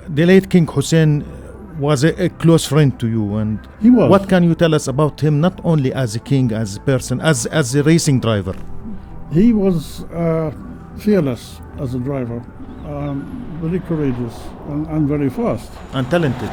The late King Hussein was a close friend to you, and He was. what can you tell us about him, not only as a king, as a person, as a racing driver? He was fearless as a driver, very courageous and very fast. And talented.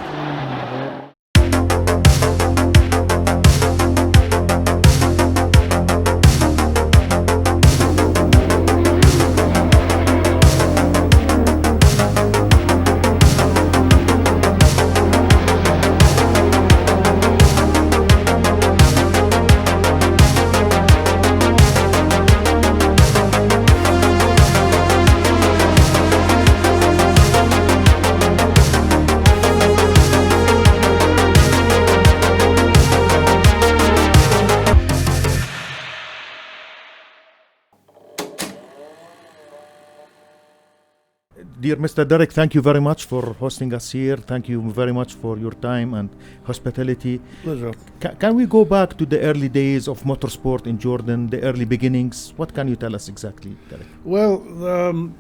Dear Mr. Derek, thank you very much for hosting us here. Thank you very much for your time and hospitality. Pleasure. Can we go back to the early days of motorsport in Jordan, the early beginnings? What can you tell us exactly, Derek? Well,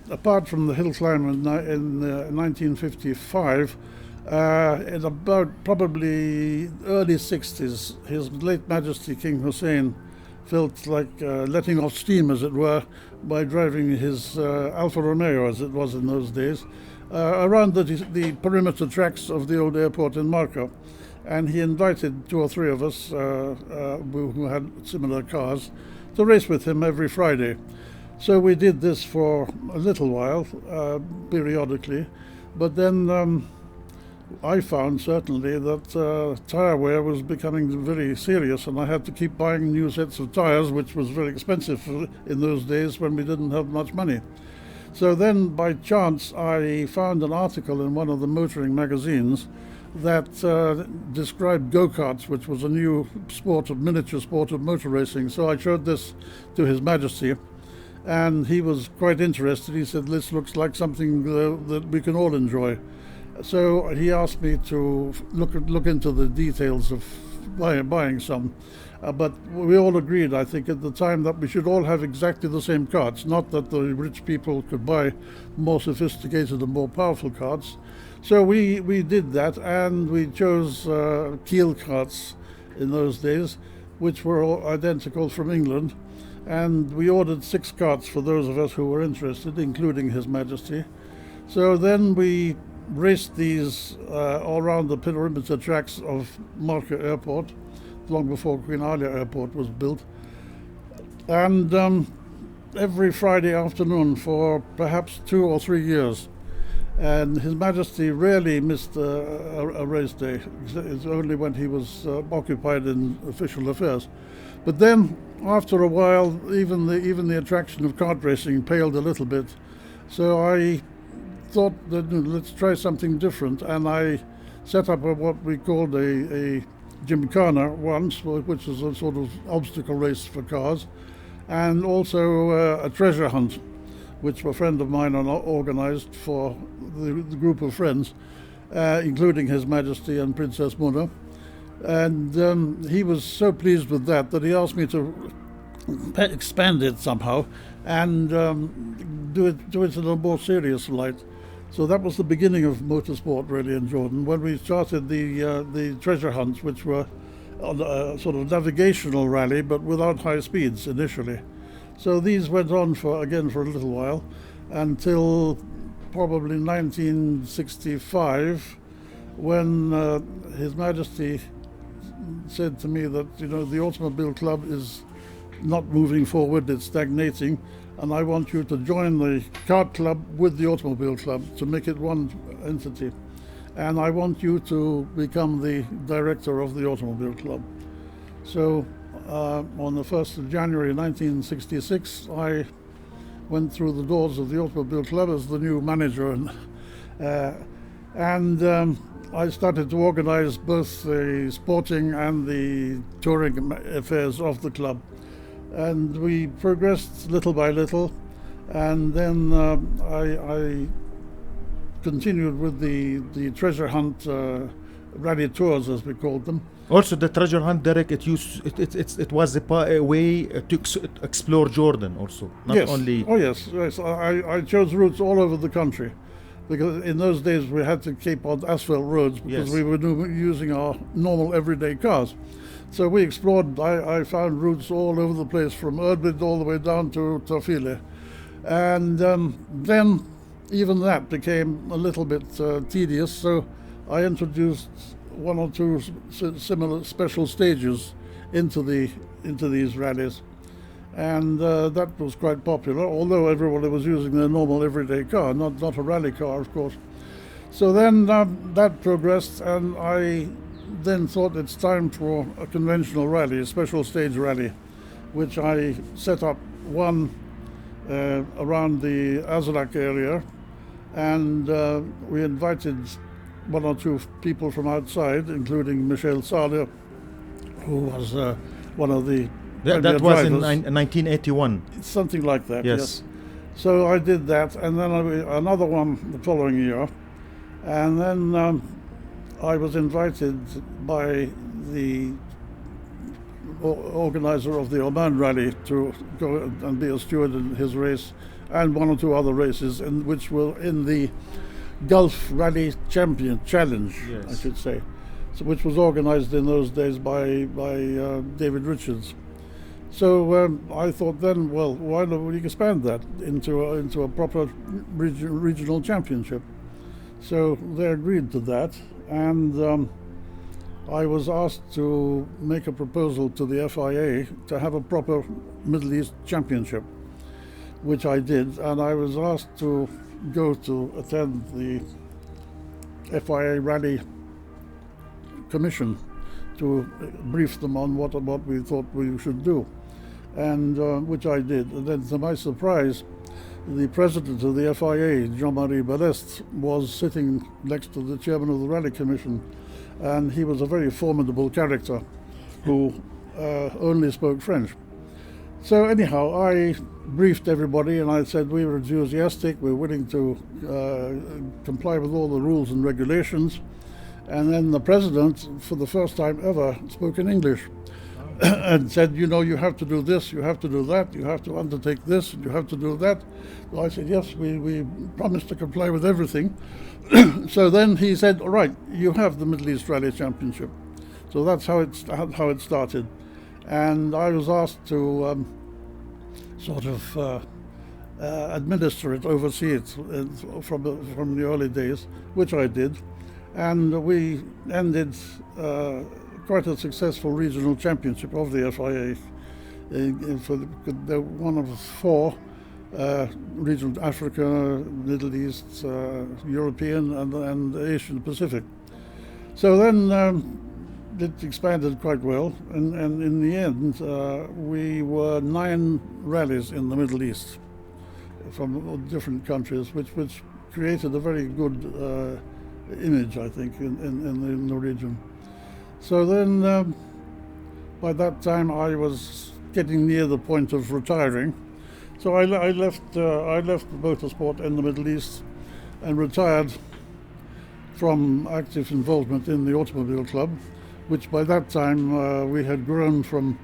apart from the hill climb in 1955, in about probably early 60s, His late Majesty King Hussein felt like letting off steam, as it were, by driving his Alfa Romeo, as it was in those days, around the perimeter tracks of the old airport in Marco. And he invited two or three of us who had similar cars to race with him every Friday. So we did this for a little while, periodically, but then I found certainly that tire wear was becoming very serious, and I had to keep buying new sets of tires, which was very expensive in those days when we didn't have much money. So then, by chance, I found an article in one of the motoring magazines that described go-karts, which was a new miniature sport of motor racing. So I showed this to His Majesty, and he was quite interested. He said, "This looks like something that we can all enjoy." So he asked me to look into the details of buying some. But we all agreed, I think, at the time that we should all have exactly the same carts, not that the rich people could buy more sophisticated and more powerful carts. So we did that, and we chose keel carts in those days, which were all identical from England. And we ordered 6 carts for those of us who were interested, including His Majesty. So then we raced these all around the perimeter tracks of Marco Airport, long before Queen Alia Airport was built. And every Friday afternoon for perhaps 2 or 3 years. And His Majesty rarely missed a race day. It's only when he was occupied in official affairs. But then, after a while, even the attraction of kart racing paled a little bit. So I thought that let's try something different, and I set up what we called a gymkhana once, which is a sort of obstacle race for cars, and also a treasure hunt, which a friend of mine organized for the group of friends, including His Majesty and Princess Muna. And he was so pleased with that he asked me to expand it somehow and do it in a more serious light. So that was the beginning of motorsport really in Jordan, when we started the treasure hunts, which were a sort of navigational rally, but without high speeds initially. So these went on for a little while, until probably 1965, when His Majesty said to me that, the Automobile Club is not moving forward, it's stagnating, and I want you to join the kart club with the Automobile Club to make it one entity. And I want you to become the director of the Automobile Club. So on the 1st of January 1966, I went through the doors of the Automobile Club as the new manager, and I started to organize both the sporting and the touring affairs of the club. And we progressed little by little, and then I continued with the treasure hunt rally tours, as we called them. Also, the treasure hunt, Derek, it was a way to explore Jordan also, not yes. only... Oh yes, I chose routes all over the country. because in those days we had to keep on asphalt roads because Yes. we were using our normal everyday cars. So we explored. I found routes all over the place, from Erdbid all the way down to Tafile. And then even that became a little bit tedious, so I introduced one or two similar special stages into these rallies. And that was quite popular, although everybody was using their normal everyday car, not a rally car, of course. So then that progressed, and I then thought it's time for a conventional rally, a special stage rally, which I set up one around the Azalak area, and we invited one or two people from outside, including Michel Saleh, who was one of the That was in drivers. 1981. Something like that. Yes. So I did that, and then another one the following year, and then I was invited by the organizer of the Oman rally to go and be a steward in his race, and one or two other races, which were in the Gulf Rally Challenge, Yes. I should say, so, which was organized in those days by David Richards. So I thought then, well, why don't we expand that into a proper regional championship? So they agreed to that, and I was asked to make a proposal to the FIA to have a proper Middle East championship, which I did, and I was asked to go to attend the FIA Rally Commission to brief them on what we thought we should do, and which I did. And then, to my surprise, the president of the FIA, Jean-Marie Balest, was sitting next to the chairman of the Rally Commission, and he was a very formidable character who only spoke French. So anyhow, I briefed everybody, and I said we were enthusiastic, we're willing to comply with all the rules and regulations. And then the president, for the first time ever, spoke in English and said, you know, you have to do this, you have to do that, you have to undertake this, you have to do that. So I said, yes, we promised to comply with everything. So then he said, all right, you have the Middle East Rally Championship. So that's how it started. And I was asked to administer it, oversee it from the early days, which I did. And we ended quite a successful regional championship of the FIA for one of 4 regions: Africa, Middle East, European, and Asian Pacific. So then it expanded quite well, and in the end we were 9 rallies in the Middle East from different countries, which created a very good image, I think, in the region. So then by that time I was getting near the point of retiring, so I left motorsport in the Middle East and retired from active involvement in the automobile club, which by that time we had grown from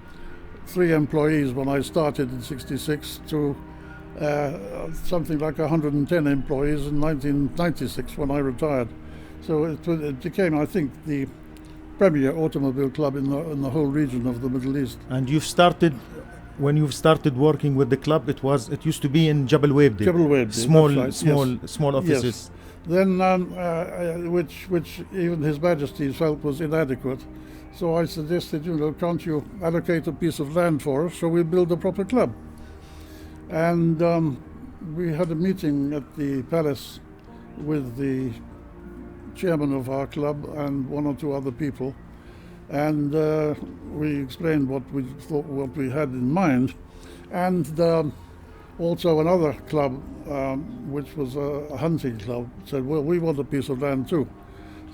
3 employees when I started in '66 to something like 110 employees in 1996 when I retired. So it became, I think, the premier automobile club in the whole region of the Middle East. And when you started working with the club, it used to be in Jebel Wabdi. Jebel Wabdi, small that's right, small offices. Yes. Then which even His Majesty felt was inadequate. So I suggested, can't you allocate a piece of land for us so we build a proper club? And we had a meeting at the palace with the chairman of our club and 1 or 2 other people, and we explained what we had in mind, and also another club, which was a hunting club, said, well, we want a piece of land too.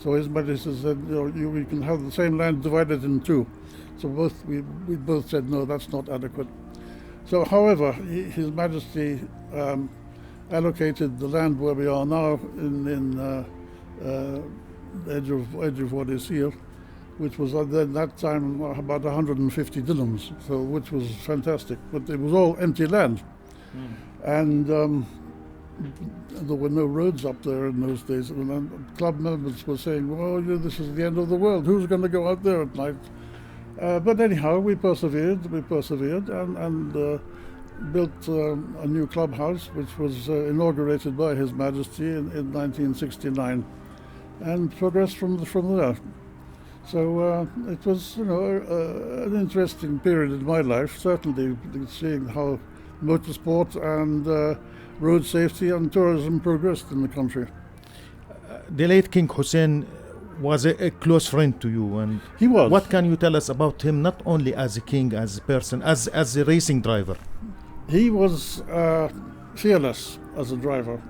So His Majesty said, we can have the same land divided in 2. So we both said, no, that's not adequate. So, however, His Majesty allocated the land where we are now in edge of Wadi Sir, which was at that time about 150 dirhams, so which was fantastic. But it was all empty land, and there were no roads up there in those days. And club members were saying, well, this is the end of the world. Who's going to go out there at night? But anyhow, we persevered and built a new clubhouse, which was inaugurated by His Majesty in 1969, and progressed from there. So it was, an interesting period in my life, certainly seeing how motorsport and road safety and tourism progressed in the country. The late King Hussein was a close friend to you, and he was. What can you tell us about him, not only as a king, as a person, as a racing driver? He was fearless as a driver,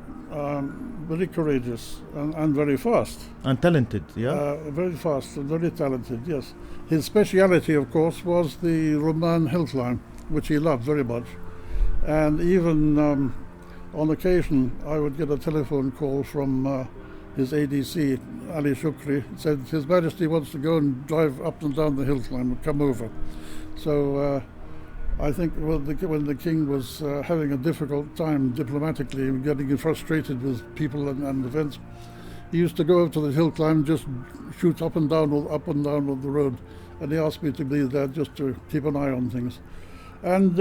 very courageous and very fast. And talented, yeah? Very fast and very talented, yes. His speciality, of course, was the Roman hill climb, which he loved very much. And even on occasion, I would get a telephone call from his ADC, Ali Shukri, said, His Majesty wants to go and drive up and down the hill climb and come over. So I think when the king was having a difficult time diplomatically and getting frustrated with people and events, he used to go over to the hill climb and just shoot up and down on the road. And he asked me to be there just to keep an eye on things. And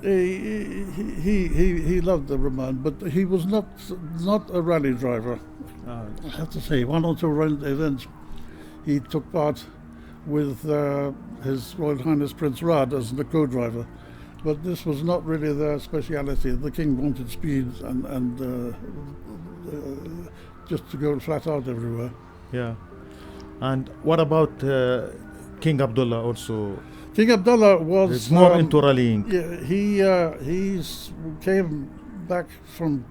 he loved the Roman, but he was not a rally driver. I have to say, one or two events he took part with His Royal Highness Prince Rad as the co-driver, but this was not really their speciality. The king wanted speed and just to go flat out everywhere. Yeah. And what about King Abdullah also? King Abdullah was more into rallying. Yeah, he came back from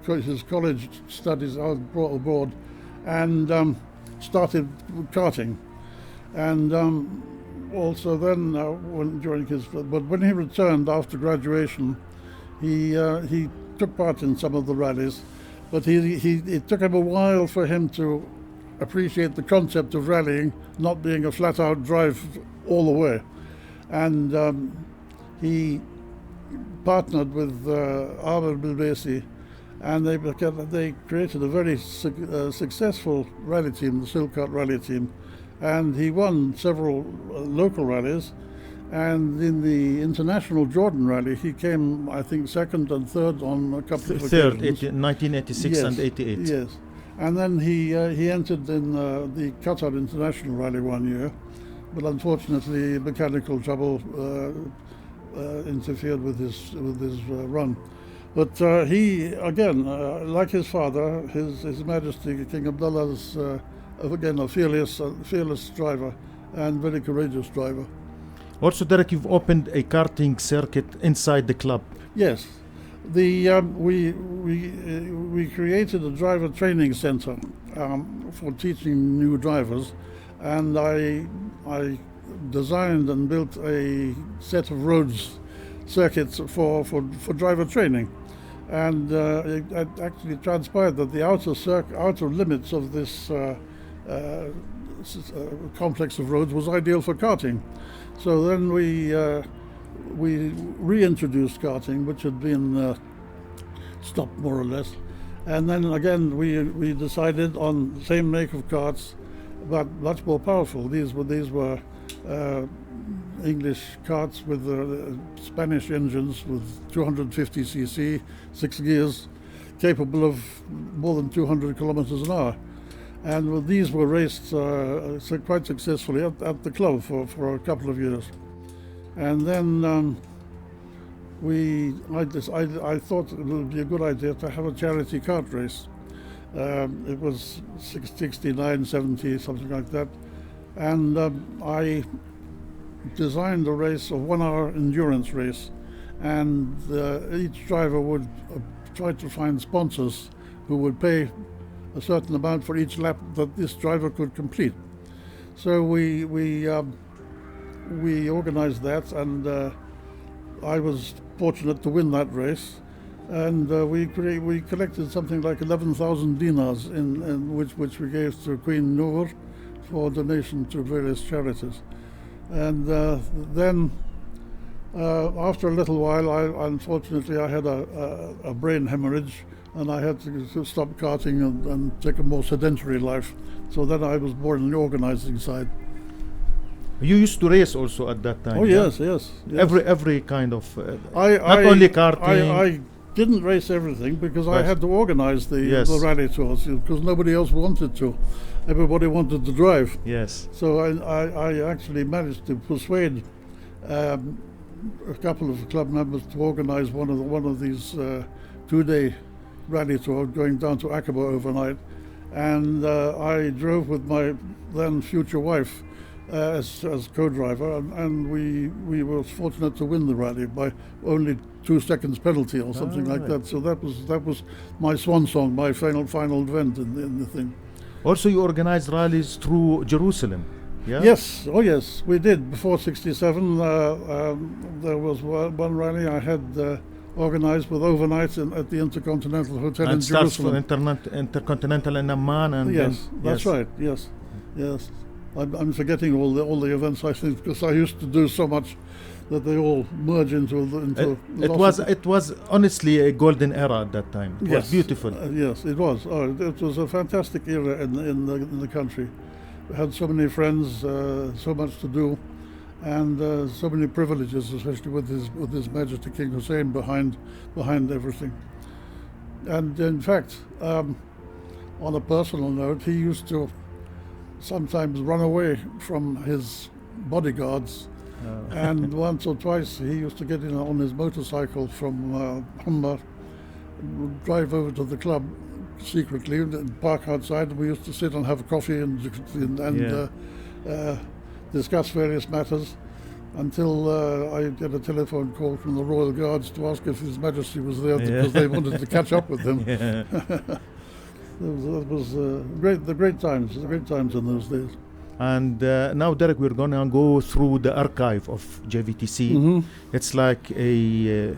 his college studies out abroad and started karting. And also then, but when he returned after graduation, he took part in some of the rallies, but it took him a while for him to appreciate the concept of rallying not being a flat-out drive all the way. And he partnered with Ahmed Bilbesi, and they created a very successful rally team, the Silkat rally team. And he won several local rallies, and in the international Jordan rally he came, I think, second and third on a couple of occasions. 1986 and 88. Yes, and then he entered in the Qatar International Rally one year, but unfortunately mechanical trouble interfered with his run. But he, again, like his father, His Majesty King Abdullah's again, a fearless driver and very courageous driver. Also, Derek, you've opened a karting circuit inside the club. Yes, we created a driver training center for teaching new drivers, and I designed and built a set of roads circuits for driver training. And it actually transpired that the outer limits of this complex of roads was ideal for karting. So then we reintroduced karting, which had been stopped more or less. And then again we decided on the same make of karts, but much more powerful. These were English karts with Spanish engines with 250 cc, 6 gears, capable of more than 200 kilometers an hour. And these were raced quite successfully at the club for a couple of years. And then I thought it would be a good idea to have a charity kart race. It was 69, 70, something like that. And I designed a race, a 1 hour endurance race. And each driver would try to find sponsors who would pay a certain amount for each lap that this driver could complete. So we organized that, and I was fortunate to win that race. And we collected something like 11,000 dinars, in which we gave to Queen Noor for donation to various charities. And then After a little while, unfortunately I had a brain hemorrhage, and I had to stop karting and take a more sedentary life. So then I was more in the organising side. You used to race also at that time. Oh yeah? yes. Every kind of Not only karting. I didn't race everything because I Yes. had to organise the rally tours because nobody else wanted to. Everybody wanted to drive. Yes. So I actually managed to persuade a couple of club members to organise one of these 2-day rally tours going down to Aqaba overnight, and I drove with my then future wife as co-driver, and we were fortunate to win the rally by only 2 seconds penalty or something like right. that. So that was my swan song, my final event in the thing. Also, you organized rallies through Jerusalem. Yeah. Yes, oh yes, we did. Before '67, there was one rally I had organised with overnights at the Intercontinental Hotel in And starts for Jerusalem. Intercontinental in Amman, and Yes, then, that's right. Yes. I'm forgetting all the events, I think, because I used to do so much that they all merge into. It was honestly a golden era at that time. It was beautiful. Yes, it was. Oh, it was a fantastic era in the country. We had so many friends, so much to do, and so many privileges, especially with His Majesty King Hussein behind everything. And in fact, on a personal note, he used to sometimes run away from his bodyguards, and once or twice he used to get in on his motorcycle from Humber, drive over to the club secretly and park outside. We used to sit and have coffee and discuss various matters until I get a telephone call from the Royal Guards to ask if His Majesty was there because they wanted to catch up with him. Yeah. That was the great times in those days. And now, Derek, we're going to go through the archive of JVTC. Mm-hmm. It's like a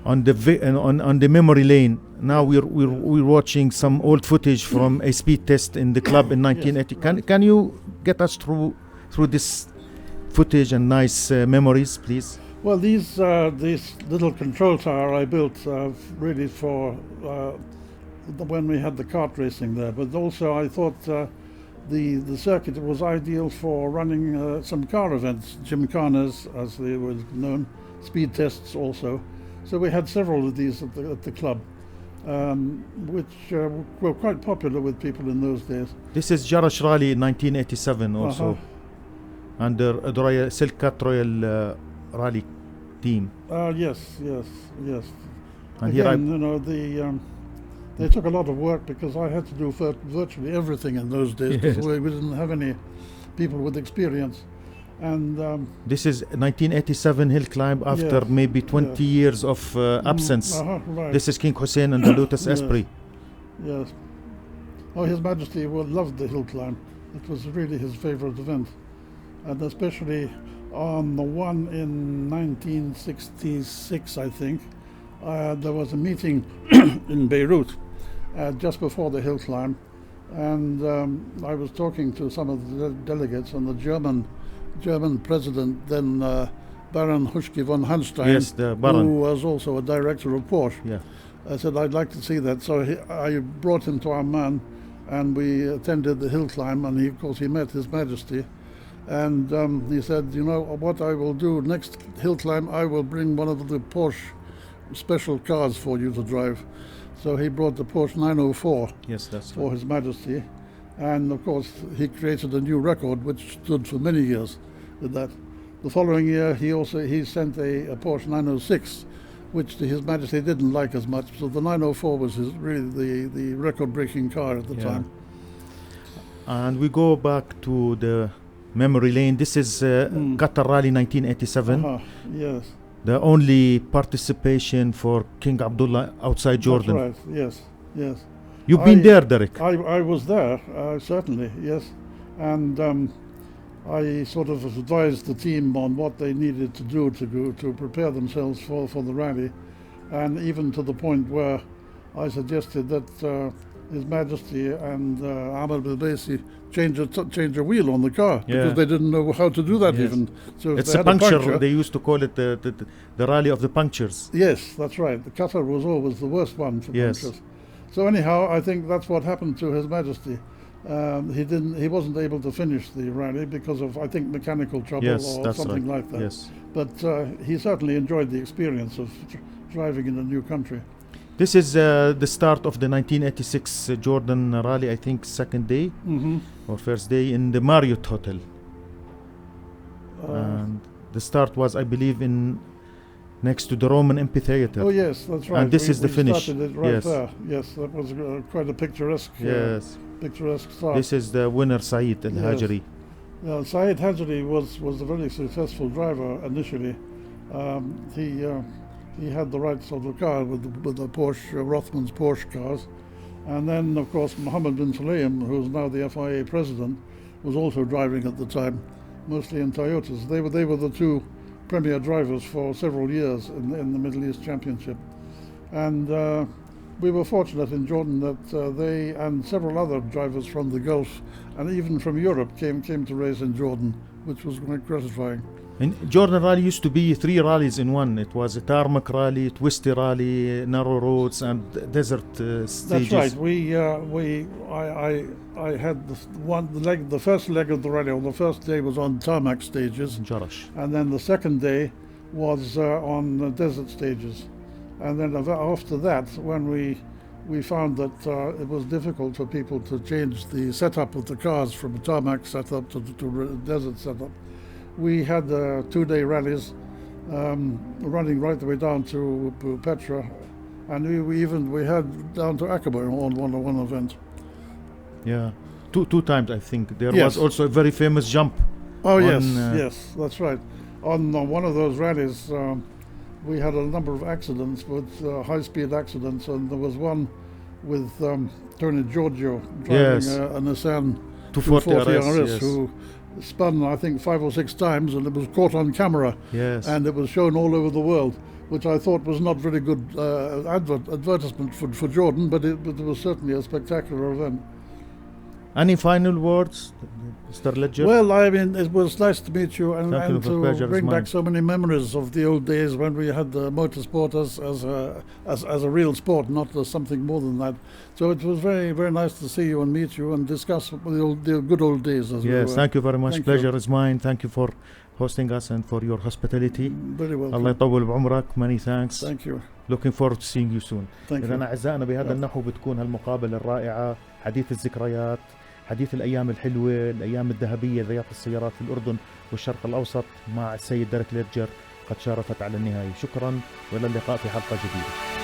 on the memory lane. Now we're watching some old footage from a speed test in the club in 1980. Yes, Can you get us through this footage and nice memories, please? Well, these little control tower I built really for when we had the kart racing there, but also I thought the circuit was ideal for running some car events, gymkhanas as they were known, speed tests also. So we had several of these at the club, which were quite popular with people in those days. This is Jarash Rally in 1987 also, under the Royal Silkat Royal Rally team. Yes. And again, they took a lot of work because I had to do virtually everything in those days because we didn't have any people with experience. And this is 1987 hill climb after maybe 20 years of absence. Right. This is King Hussein and the Lotus Esprit. Yes. Oh, His Majesty loved the hill climb. It was really his favorite event. And especially on the one in 1966, I think, there was a meeting in Beirut just before the hill climb, and I was talking to some of the delegates, and the German president, then Baron Huschke von Hanstein, the Baron, who was also a director of Porsche. Yeah. I said I'd like to see that, so I brought him to Amman, and we attended the hill climb, and of course he met His Majesty, and he said, you know what I will do next hill climb, I will bring one of the Porsche special cars for you to drive. So he brought the Porsche 904 for His Majesty, and of course he created a new record which stood for many years with that. The following year he sent a Porsche 906, which His Majesty didn't like as much, so the 904 was really the record-breaking car at the time. And we go back to the memory lane. This is Qatar Rally 1987. Yes. The only participation for King Abdullah outside Jordan. That's right. Yes. You've been there, Derek. I was there, certainly, yes. And I sort of advised the team on what they needed to do to prepare themselves for the rally, and even to the point where I suggested that His Majesty and Ahmed Bilbaisi change a wheel on the car because they didn't know how to do that even. So it's a puncture. They used to call it the rally of the punctures. Yes, that's right. The Qatar was always the worst one for punctures. So anyhow, I think that's what happened to His Majesty. He wasn't able to finish the rally because of, I think, mechanical trouble or something like that. Yes. But he certainly enjoyed the experience of driving in a new country. This is the start of the 1986 Jordan rally, I think second day or first day in the Marriott Hotel. And the start was, I believe, next to the Roman amphitheater. Oh yes, that's right. And this is the finish. Started it right there. Yes, that was quite a picturesque start. This is the winner, Zeid Al-Hajri. Zeid Hajri was a very successful driver initially. He had the rights of the car with the Porsche, Rothman's Porsche cars. And then, of course, Mohammed bin Sulayem, who's now the FIA president, was also driving at the time, mostly in Toyotas. They were the two premier drivers for several years in the Middle East Championship. And we were fortunate in Jordan that they and several other drivers from the Gulf and even from Europe came to race in Jordan, which was quite gratifying. And Jordan Rally used to be 3 rallies in one. It was a tarmac rally, twisty rally, narrow roads, and desert stages. That's right. I had the first leg of the rally. On the first day was on tarmac stages, and then the second day was on desert stages. And then after that, when we found that it was difficult for people to change the setup of the cars from a tarmac setup to desert setup, we had 2-day rallies running right the way down to Petra, and we had down to Aqaba on one event. Yeah, two times I think. There was also a very famous jump. Oh yes, that's right. On one of those rallies, we had a number of accidents, with high-speed accidents, and there was one with Tony Giorgio driving a Nissan 240 RS who spun, I think, 5 or 6 times, and it was caught on camera. Yes. And it was shown all over the world, which I thought was not very good advertisement for Jordan, but it was certainly a spectacular event. Any final words, Mr. Ledger? Well, I mean, it was nice to meet you and to bring back so many memories of the old days when we had the motorsport as a real sport, not as something more than that. So it was very, very nice to see you and meet you and discuss the good old days. Yes, thank you very much. Pleasure is mine. Thank you for hosting us and for your hospitality. Very well. الله يطول بعمرك. Many thanks. Thank you. Looking forward to seeing you soon. إذا أعزائنا بهذا النحو بتكون هالمقابلة الرائعة، حديث الذكريات، حديث الأيام الحلوة، الأيام الذهبية ذيات السيارات في الأردن والشرق الأوسط مع السيد ديريك ليدجر قد شارفت على النهاية. شكرا وإلى اللقاء في حلقة جديدة.